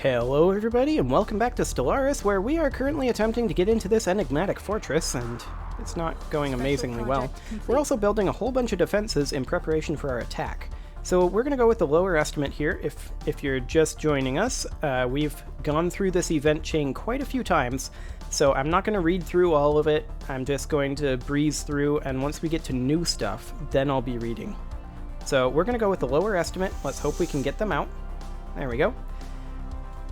Hello everybody, and welcome back to Stellaris, where we are currently attempting to get into this enigmatic fortress, and it's not going amazingly well. We're also building a whole bunch of defenses in preparation for our attack. So we're going to go with the lower estimate here. If you're just joining us, we've gone through this event chain quite a few times, so I'm not going to read through all of it. I'm just going to breeze through, and once we get to new stuff, then I'll be reading. So we're going to go with the lower estimate. Let's hope we can get them out. There we go.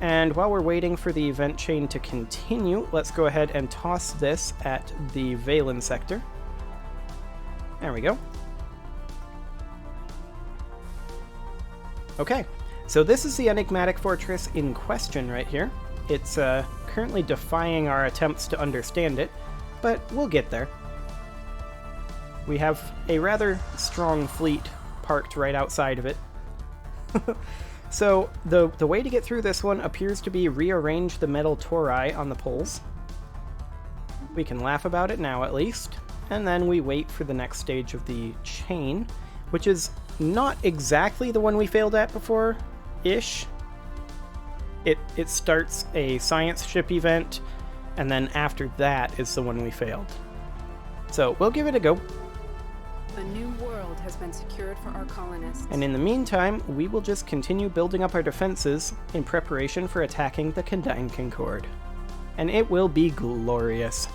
And while we're waiting for the event chain to continue, let's go ahead and toss this at the Valen sector. There we go. Okay, so this is the enigmatic fortress in question right here. It's currently defying our attempts to understand it, but we'll get there. We have a rather strong fleet parked right outside of it. So, the way to get through this one appears to be rearrange the metal tori on the poles. We can laugh about it now, at least. And then we wait for the next stage of the chain, which is not exactly the one we failed at before-ish. It starts a science ship event, and then after that is the one we failed. So, we'll give it a go. A new world has been secured for our colonists. And in the meantime, we will just continue building up our defenses in preparation for attacking the Condign Concord. And it will be glorious.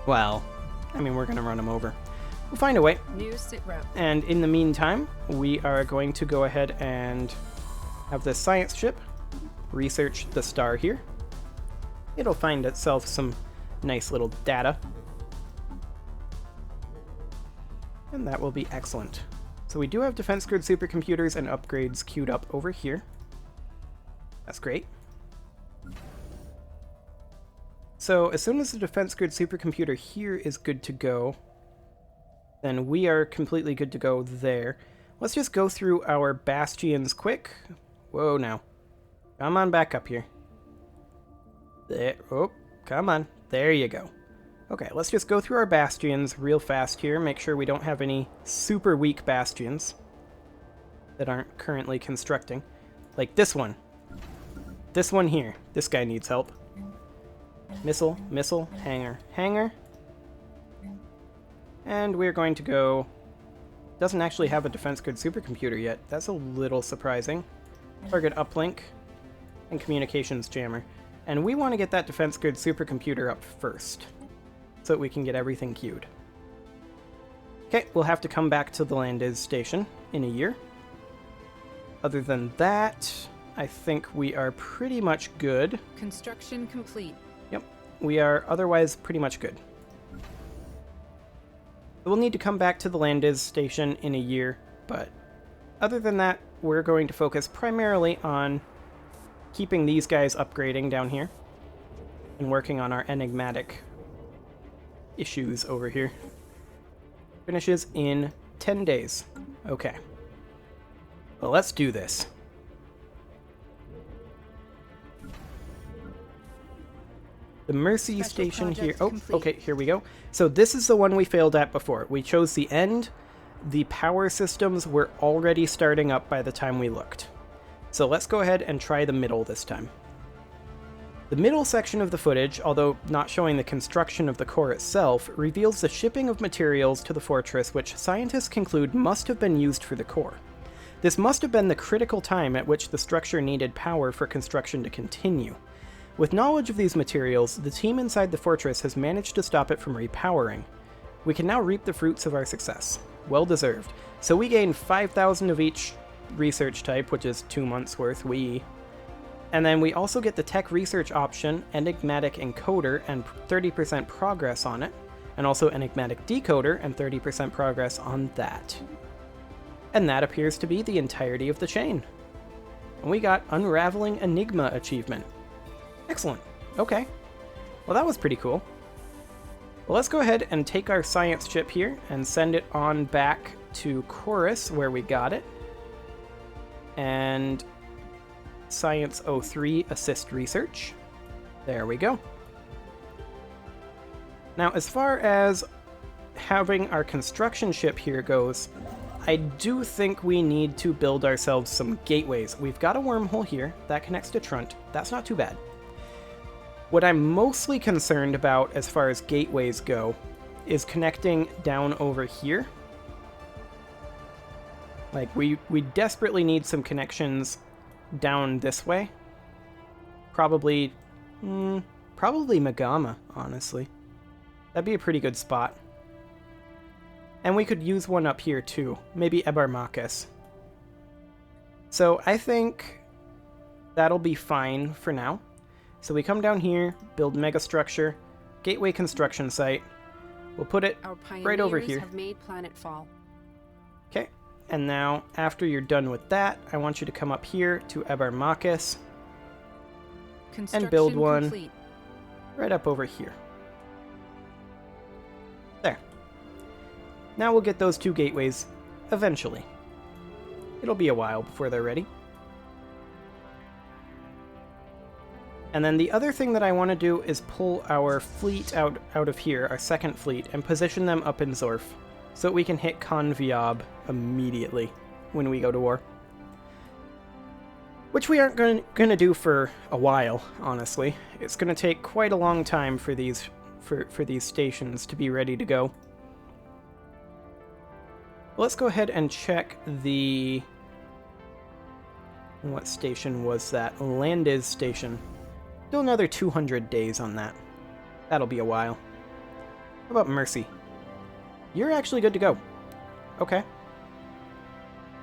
Well, I mean, we're going to run them over. We'll find a way. New sit rep. And in the meantime, we are going to go ahead and have this science ship research the star here. It'll find itself some nice little data. And that will be excellent. So we do have defense grid supercomputers and upgrades queued up over here. That's great. So as soon as the defense grid supercomputer here is good to go, then we are completely good to go there. Let's just go through our bastions quick. Whoa, now. Come on back up here. There. Oh, come on. There you go. Okay, let's just go through our bastions real fast here, make sure we don't have any super weak bastions that aren't currently constructing. Like this one. This one here. This guy needs help. Missile, missile, hangar, hangar. And we're going to go... Doesn't actually have a defense grid supercomputer yet. That's a little surprising. Target uplink and communications jammer. And we want to get that defense grid supercomputer up first, so that we can get everything queued. Okay, we'll have to come back to the Landis station in a year. Other than that, I think we are pretty much good. Construction complete. Yep, we are otherwise pretty much good. We'll need to come back to the Landis station in a year, but other than that, we're going to focus primarily on keeping these guys upgrading down here and working on our enigmatic issues over here. Finishes in 10 days. Okay. Well, let's do this. The Mercy Special station here. Oh, complete. okay, here we go. So this is the one we failed at before. We chose the end. The power systems were already starting up by the time we looked. So let's go ahead and try the middle this time. The middle section of the footage, although not showing the construction of the core itself, reveals the shipping of materials to the fortress which scientists conclude must have been used for the core. This must have been the critical time at which the structure needed power for construction to continue. With knowledge of these materials, the team inside the fortress has managed to stop it from repowering. We can now reap the fruits of our success. Well deserved. So we gain 5,000 of each research type, which is 2 months worth, and then we also get the tech research option, enigmatic encoder, and 30% progress on it, and also enigmatic decoder and 30% progress on that. And that appears to be the entirety of the chain. And we got Unraveling Enigma achievement. Excellent. Okay. Well, that was pretty cool. Well, let's go ahead and take our science chip here and send it on back to Chorus, where we got it. And Science 03 assist research. There we go. Now, as far as having our construction ship here goes, I do think we need to build ourselves some gateways. We've got a wormhole here that connects to Trunt. That's not too bad. What I'm mostly concerned about as far as gateways go is connecting down over here. Like, we desperately need some connections down this way. Probably Magama, honestly. That'd be a pretty good spot. And we could use one up here too. Maybe Ebarmakis. So I think that'll be fine for now. So we come down here, build megastructure, gateway construction site. We'll put it right over here. Have made planetfall. Okay. And now, after you're done with that, I want you to come up here to Ebarmakis and build one complete. Right up over here. There. Now we'll get those 2 gateways eventually. It'll be a while before they're ready. And then the other thing that I want to do is pull our fleet out of here, our second fleet, and position them up in Zorf, so that we can hit Konviab immediately when we go to war. Which we aren't going to do for a while, honestly. It's going to take quite a long time for these stations to be ready to go. Let's go ahead and check the... What station was that? Landiz station. Still another 200 days on that. That'll be a while. How about Mercy? You're actually good to go. Okay.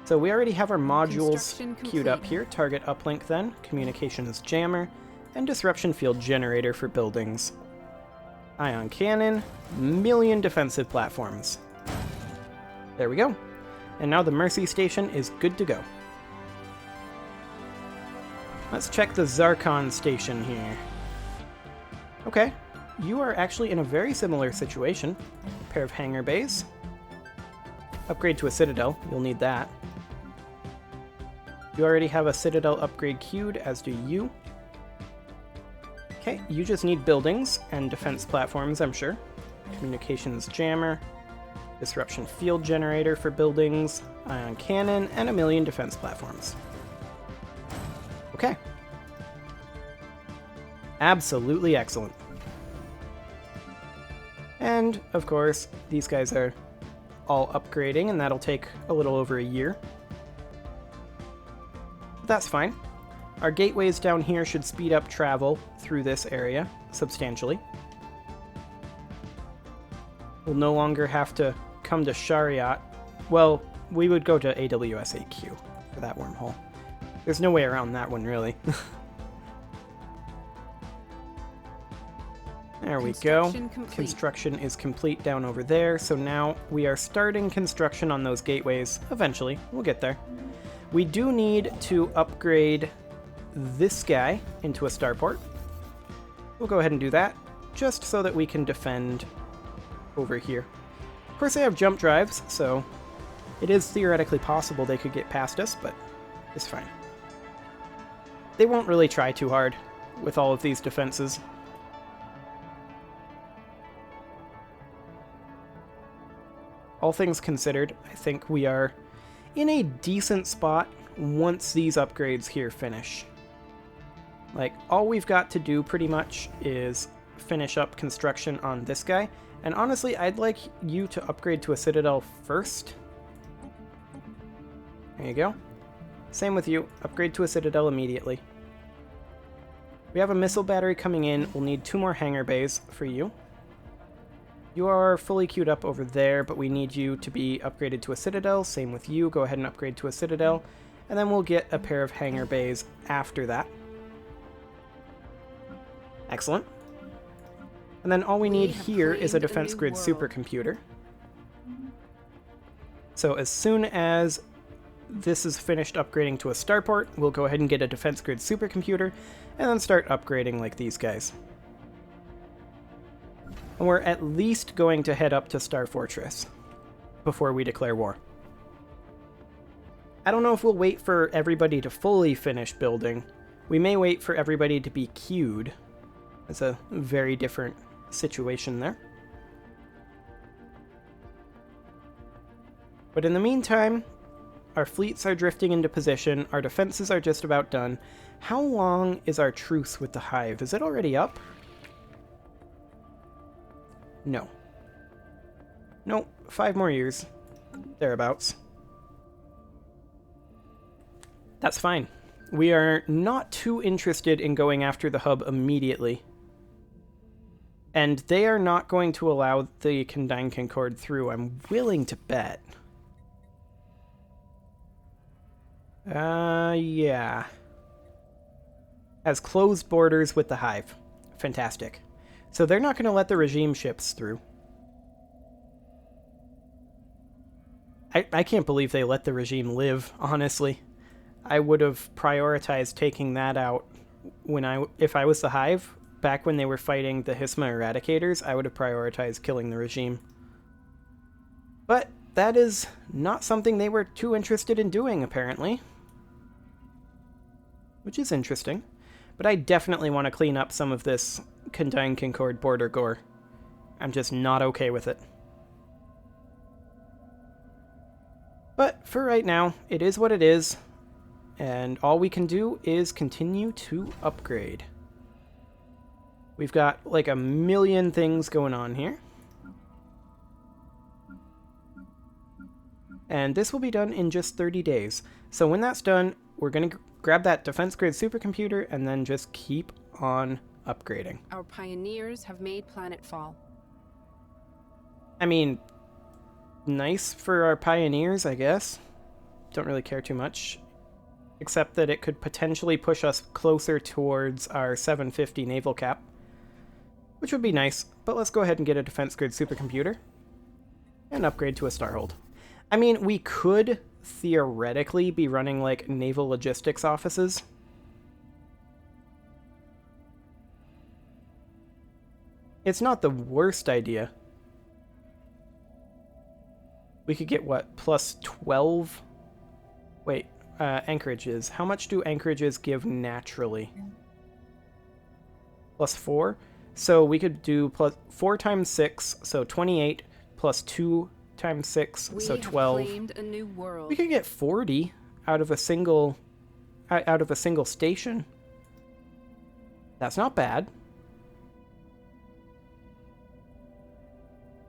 So we already have our modules queued up here. Target uplink then, communications jammer, and disruption field generator for buildings. Ion cannon, million defensive platforms. There we go. And now the Mercy station is good to go. Let's check the Zarkon station here. Okay, you are actually in a very similar situation. A pair of hangar bays. Upgrade to a citadel, you'll need that. You already have a citadel upgrade queued, as do you. Okay, you just need buildings and defense platforms, I'm sure. Communications jammer, disruption field generator for buildings, ion cannon, and a million defense platforms. Okay. Absolutely excellent. And, of course, these guys are all upgrading, and that'll take a little over a year. That's fine. Our gateways down here should speed up travel through this area substantially. We'll no longer have to come to Shariat. Well, we would go to AWSAQ for that wormhole. There's no way around that one, really. There we go. Construction is complete down over there, so now we are starting construction on those gateways. Eventually, we'll get there. We do need to upgrade this guy into a starport. We'll go ahead and do that, just so that we can defend over here. Of course, they have jump drives, so it is theoretically possible they could get past us, but it's fine. They won't really try too hard with all of these defenses. All things considered, I think we are in a decent spot once these upgrades here finish. Like, all we've got to do pretty much is finish up construction on this guy. And honestly, I'd like you to upgrade to a citadel first. There you go. Same with you. Upgrade to a citadel immediately. We have a missile battery coming in. We'll need 2 more hangar bays for you. You are fully queued up over there, but we need you to be upgraded to a citadel. Same with you. Go ahead and upgrade to a citadel. And then we'll get a pair of hangar bays after that. Excellent. And then all we need here is a defense grid supercomputer. So as soon as this is finished upgrading to a starport, we'll go ahead and get a defense grid supercomputer and then start upgrading like these guys. And we're at least going to head up to Star Fortress before we declare war. I don't know if we'll wait for everybody to fully finish building. We may wait for everybody to be queued. That's a very different situation there. But in the meantime, our fleets are drifting into position, our defenses are just about done. How long is our truce with the Hive? Is it already up? No. Nope, 5 more years. Thereabouts. That's fine. We are not too interested in going after the hub immediately. And they are not going to allow the Condign Concord through, I'm willing to bet. Yeah. Has closed borders with the Hive. Fantastic. So they're not going to let the regime ships through. I can't believe they let the regime live, honestly. I would have prioritized taking that out if I was the Hive, back when they were fighting the Hisma Eradicators, I would have prioritized killing the regime. But that is not something they were too interested in doing, apparently. Which is interesting. But I definitely want to clean up some of this Condign Concord border gore. I'm just not okay with it. But for right now, it is what it is. And all we can do is continue to upgrade. We've got like a million things going on here. And this will be done in just 30 days. So when that's done, we're going to grab that defense grid supercomputer and then just keep on upgrading. Our pioneers have made planetfall. I mean, nice for our pioneers, I guess. Don't really care too much. Except that it could potentially push us closer towards our 750 naval cap. Which would be nice, but let's go ahead and get a defense grid supercomputer. And upgrade to a Starhold. I mean, we could theoretically be running like naval logistics offices. It's not the worst idea. We could get what, plus 12? Wait, anchorages. How much do anchorages give naturally? Plus 4? So we could do plus 4 times 6, so 28, plus 2 times 6, so 12. We have claimed a new world. We could get 40 out of a single station. That's not bad.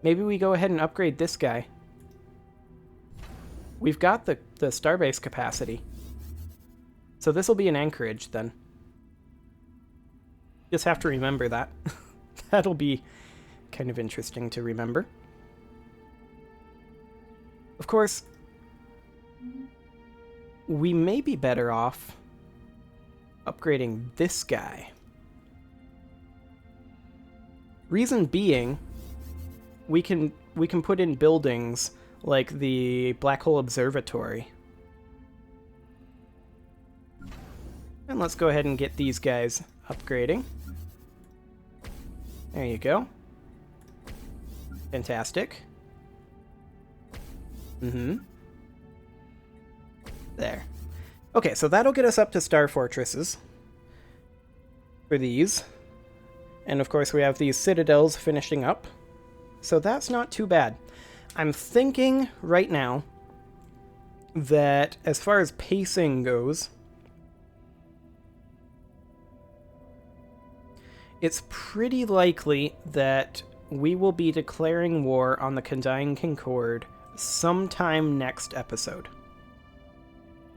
Maybe we go ahead and upgrade this guy. We've got the starbase capacity. So this will be an anchorage then. Just have to remember that. That'll be kind of interesting to remember. Of course, we may be better off upgrading this guy. Reason being, we can put in buildings like the Black Hole Observatory. And let's go ahead and get these guys upgrading. There you go. Fantastic. There. Okay, so that'll get us up to Star Fortresses for these. And of course we have these citadels finishing up. So that's not too bad. I'm thinking right now that as far as pacing goes, it's pretty likely that we will be declaring war on the Condign Concord sometime next episode.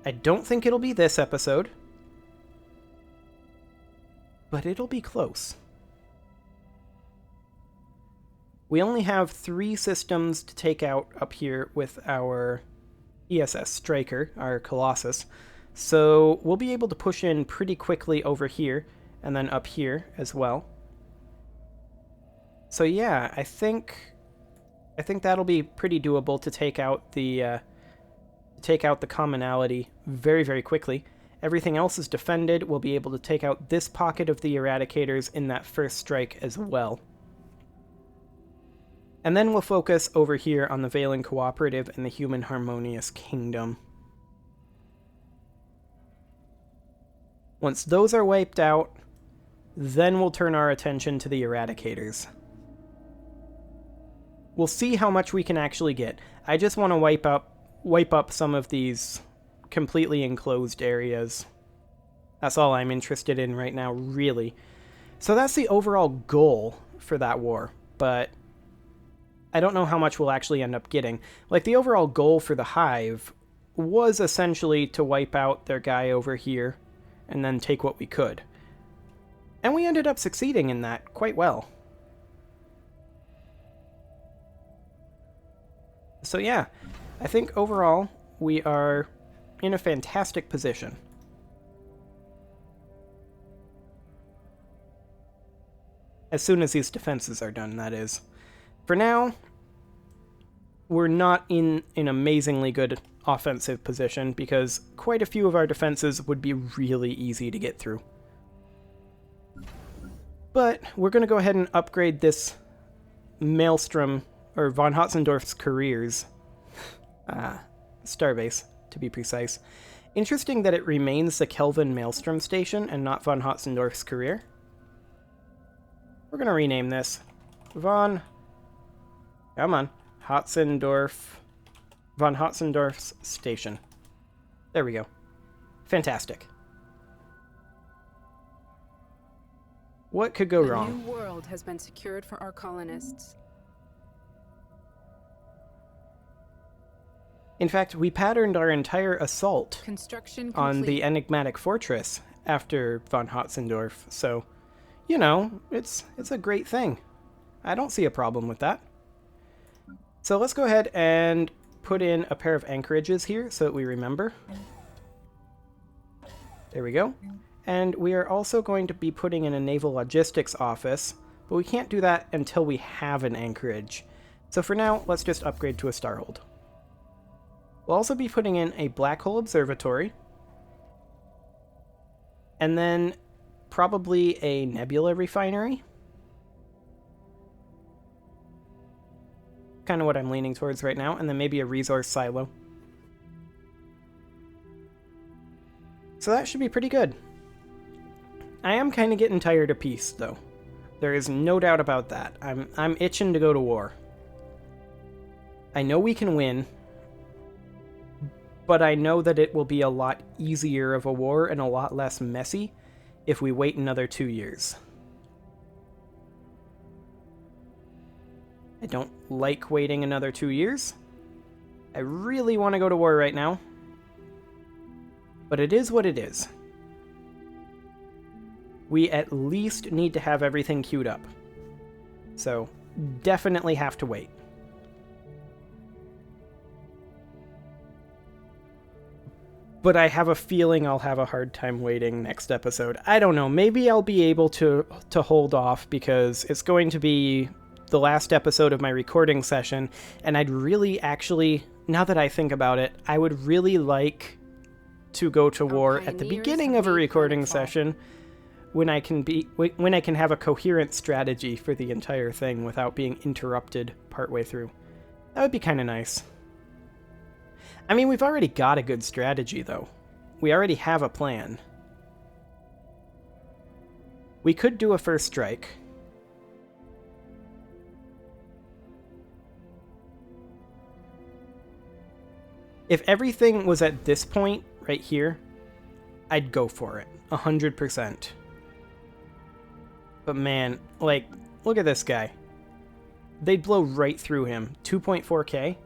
I don't think it'll be this episode, but it'll be close. We only have 3 systems to take out up here with our ESS Striker, our Colossus, so we'll be able to push in pretty quickly over here, and then up here as well. So yeah, I think that'll be pretty doable to take out the commonality very, very quickly. Everything else is defended. We'll be able to take out this pocket of the Eradicators in that first strike as well. And then we'll focus over here on the Valen Cooperative and the Human Harmonious Kingdom. Once those are wiped out, then we'll turn our attention to the Eradicators. We'll see how much we can actually get. I just want to wipe up wipe up some of these completely enclosed areas. That's all I'm interested in right now, really. So that's the overall goal for that war, but I don't know how much we'll actually end up getting. Like, the overall goal for the Hive was essentially to wipe out their guy over here and then take what we could. And we ended up succeeding in that quite well. So yeah, I think overall we are in a fantastic position. As soon as these defenses are done, that is. For now, we're not in an amazingly good offensive position because quite a few of our defenses would be really easy to get through. But we're going to go ahead and upgrade this Maelstrom, or von Hotzendorf's careers. Starbase, to be precise. Interesting that it remains the Kelvin Maelstrom station and not von Hotzendorf's career. We're going to rename this von Hotzendorf's station. There we go. Fantastic. What could go wrong? A new world has been secured for our colonists. In fact, we patterned our entire assault Construction complete. on the enigmatic fortress after von Hotzendorf, so, you know, it's a great thing. I don't see a problem with that. So let's go ahead and put in a pair of anchorages here so that we remember. There we go. And we are also going to be putting in a naval logistics office, but we can't do that until we have an anchorage. So for now, let's just upgrade to a starhold. We'll also be putting in a black hole observatory, and then probably a nebula refinery. Kind of what I'm leaning towards right now, and then maybe a resource silo. So that should be pretty good. I am kind of getting tired of peace, though. There is no doubt about that. I'm itching to go to war. I know we can win, but I know that it will be a lot easier of a war and a lot less messy if we wait another 2 years. I don't like waiting another 2 years. I really want to go to war right now. But it is what it is. We at least need to have everything queued up. So, definitely have to wait. But I have a feeling I'll have a hard time waiting next episode. I don't know, maybe I'll be able to hold off because it's going to be the last episode of my recording session, and I'd really actually, now that I think about it, I would really like to go to war at the beginning of a recording session when I can have a coherent strategy for the entire thing without being interrupted partway through. That would be kind of nice. I mean, we've already got a good strategy, though. We already have a plan. We could do a first strike. If everything was at this point, right here, I'd go for it. 100%. But man, like, look at this guy. They'd blow right through him. 2.4k?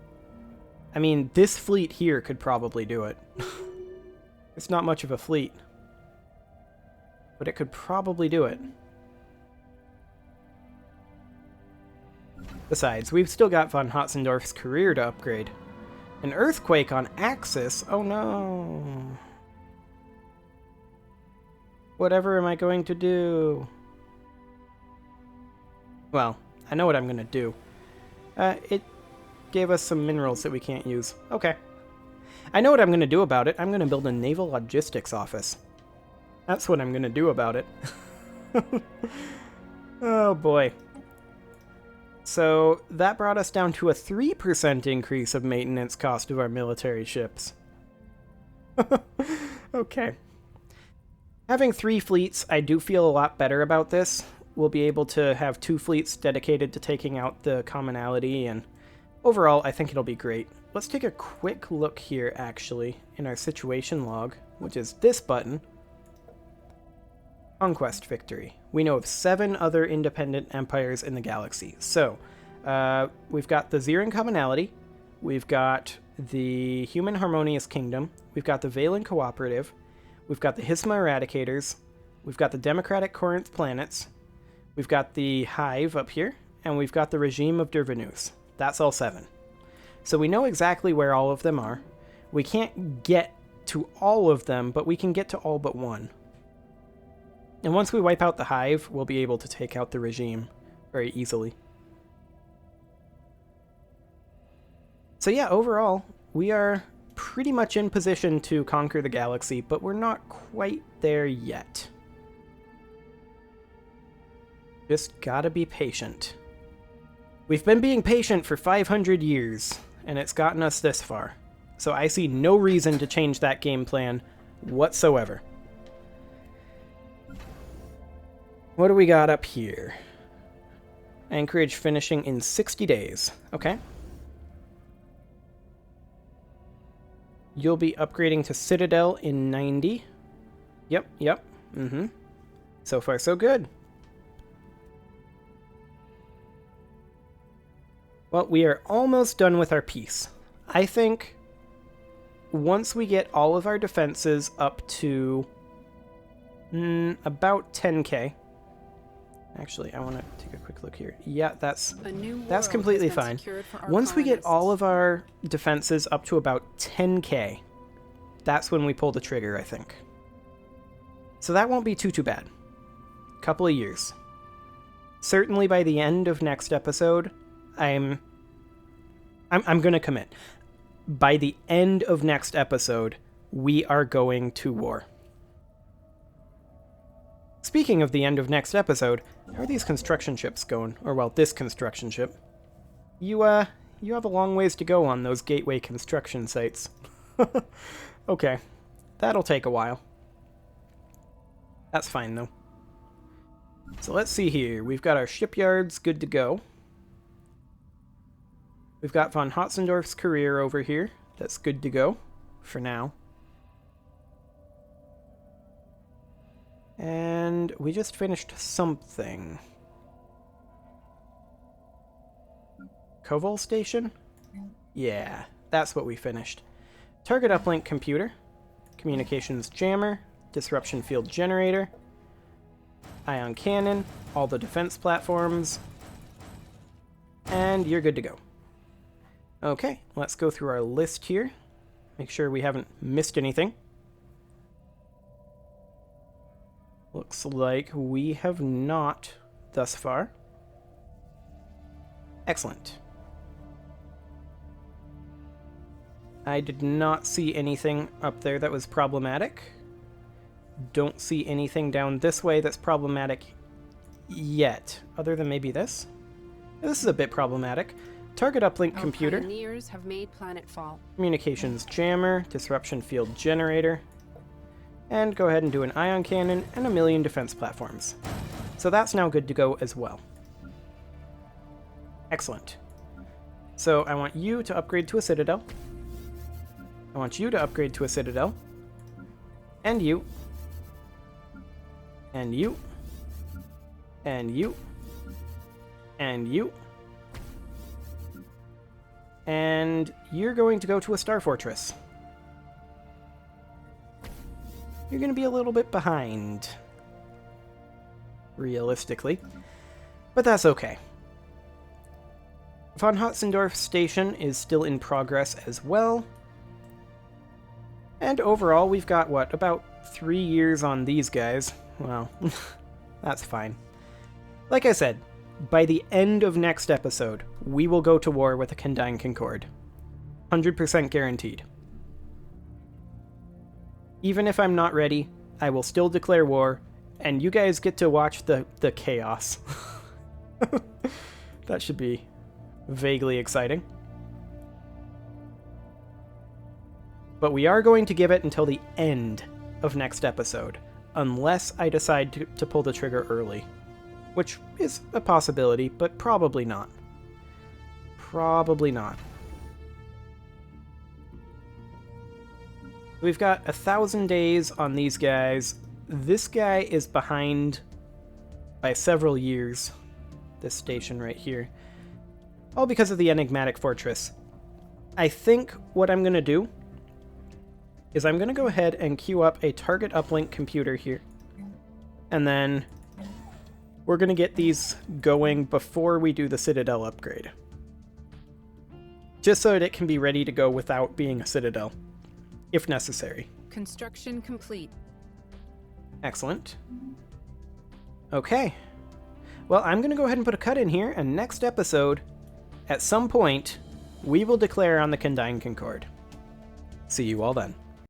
I mean, this fleet here could probably do it. It's not much of a fleet. But it could probably do it. Besides, we've still got von Hotzendorf's career to upgrade. An earthquake on Axis? Oh no. Whatever am I going to do? Well, I know what I'm going to do. It gave us some minerals that we can't use. Okay. I know what I'm going to do about it. I'm going to build a naval logistics office. That's what I'm going to do about it. Oh boy. So that brought us down to a 3% increase of maintenance cost of our military ships. Okay. Having 3 fleets, I do feel a lot better about this. We'll be able to have 2 fleets dedicated to taking out the commonality, and overall, I think it'll be great. let's take a quick look here, actually, in our situation log, which is this button. Conquest victory. We know of 7 other independent empires in the galaxy. So, we've got the Xeran Commonality, we've got the Human Harmonious Kingdom, we've got the Valen Cooperative, we've got the Hisma Eradicators, we've got the Democratic Corinth Planets, we've got the Hive up here, and we've got the Regime of Dervenus. That's all 7. So we know exactly where all of them are. We can't get to all of them, but we can get to all but one. And once we wipe out the Hive, we'll be able to take out the Regime very easily. So yeah, overall, we are pretty much in position to conquer the galaxy, but we're not quite there yet. Just gotta be patient. We've been being patient for 500 years, and it's gotten us this far. So I see no reason to change that game plan whatsoever. What do we got up here? Anchorage finishing in 60 days. Okay. You'll be upgrading to Citadel in 90. Yep. So far, so good. Well, we are almost done with our peace. I think once we get all of our defenses up to about 10k. Actually, I want to take a quick look here. Yeah, that's completely fine. Once we get all of our defenses up to about 10k, that's when we pull the trigger, I think. So that won't be too bad. Couple of years. Certainly by the end of next episode, I'm gonna commit. By the end of next episode, we are going to war. Speaking of the end of next episode, how are these construction ships going? Or, well, this construction ship. You have a long ways to go on those gateway construction sites. Okay. That'll take a while. That's fine, though. So let's see here. We've got our shipyards good to go. We've got von Hotzendorf's career over here. That's good to go. For now. And we just finished something. Koval Station? Yeah, that's what we finished. Target uplink computer. Communications jammer. Disruption field generator. Ion cannon. All the defense platforms. And you're good to go. Okay, let's go through our list here. Make sure we haven't missed anything. Looks like we have not thus far. Excellent. I did not see anything up there that was problematic. Don't see anything down this way that's problematic yet, other than maybe this. This is a bit problematic. Target uplink computer. Pioneers have made planetfall. Communications jammer, disruption field generator. And go ahead and do an ion cannon and a million defense platforms. So that's now good to go as well. Excellent. So I want you to upgrade to a Citadel. I want you to upgrade to a Citadel. And you. And you. And you. And you. And you're going to go to a Star Fortress. You're going to be a little bit behind, realistically, but that's okay. Von Hotzendorf Station is still in progress as well. And overall, we've got, what, about 3 years on these guys. Well, that's fine. Like I said, by the end of next episode, we will go to war with the Kandine Concord. 100% guaranteed. Even if I'm not ready, I will still declare war, and you guys get to watch the chaos. That should be vaguely exciting. But we are going to give it until the end of next episode, unless I decide to pull the trigger early. Which is a possibility, but probably not. Probably not. We've got 1,000 days on these guys. This guy is behind by several years, this station right here. All because of the enigmatic fortress. I think what I'm going to do is I'm going to go ahead and queue up a target uplink computer here. And then we're going to get these going before we do the Citadel upgrade. Just so that it can be ready to go without being a Citadel, if necessary. Construction complete. Excellent. Okay. Well, I'm going to go ahead and put a cut in here, and next episode, at some point, we will declare on the Condyne Concord. See you all then.